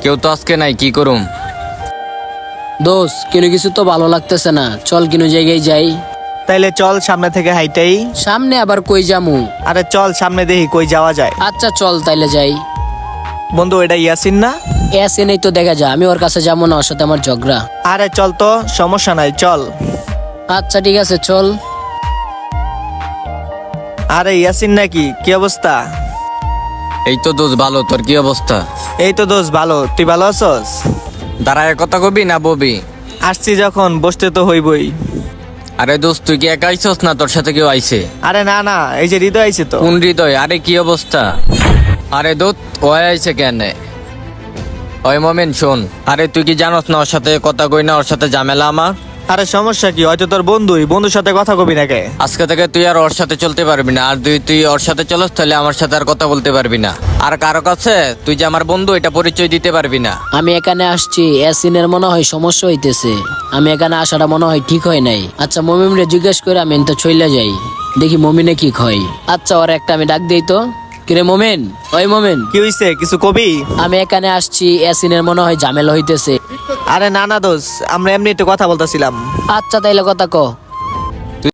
কেউ তো আজকে নাই, কি করুম? দোস্ত কোনো কিছু তো ভালো লাগতেছে না, চল কোনো জায়গায় যাই। তাইলে চল সামনে থেকে হাইটাই। সামনে আবার কই যামু? আরে চল সামনে দেখি কই যাওয়া যায়। আচ্ছা চল তাইলে যাই। বন্ধু এটা ইয়াসিন না? এসে নেই তো দেখা যায়, আমি ওর কাছে যাবো না, ওর সাথে আমার ঝগড়া। আরে চল তো, সমস্যা নাই চল। আচ্ছা ঠিক আছে চল। আরে ইয়াসিন নাকি, কি অবস্থা? এই তো দোষ ভালো, তোর কি অবস্থা? এই তো দোস্ত ভালো, তুই ভালো আছস? দাঁড়ায় কথা কবি না ববি? আসছি যখন বসতে তো হইবই। আরে দোস্ত তুই কি একা আইছস না তোর সাথে কেউ আইছে? আরে না না, এই যে হৃদয় আইছে তো। কোন হৃদয়? আরে কি অবস্থা? আরে দোস্ত ওই আইছে কেন? ওই মোমেন শোন, আরে তুই কি জানোস না ওর সাথে কথা কই না, ওর সাথে ঝামেলা আমার। আরে সমস্যা কি? হয়তো তোর বন্ধুই, বন্ধুর সাথে কথা কবি না কে? আজকে থেকে তুই আর ওর সাথে চলতে পারবি না, আর তুই ওর সাথে চলস তাহলে আমার সাথে আর কথা বলতে পারবি না। আর কারো কাছে তুই যে আমার বন্ধু এটা পরিচয় দিতে পারবি না। আমি এখানে আসছি, এসিনের মনে হয় সমস্যা হইতেছে। আমি এখানে আসাটা মনে হয় ঠিক হয় নাই। আচ্ছা মমিনরে জিজ্ঞেস করে আমি তো চলে যাই, দেখি মমিনে কি কয়। আচ্ছা ওর একটা আমি ডাক দিই তো। কিরে মোমেন, ওই মোমেন, কি হইছে, কিছু কবি? আমি এখানে আসছি, এসিনের মনে হয় ঝামেলা হইতেছে। আরে না না দোস্ত, আমরা এমনি একটু কথা বলতেছিলাম। আচ্ছা তাইলে কথা ক।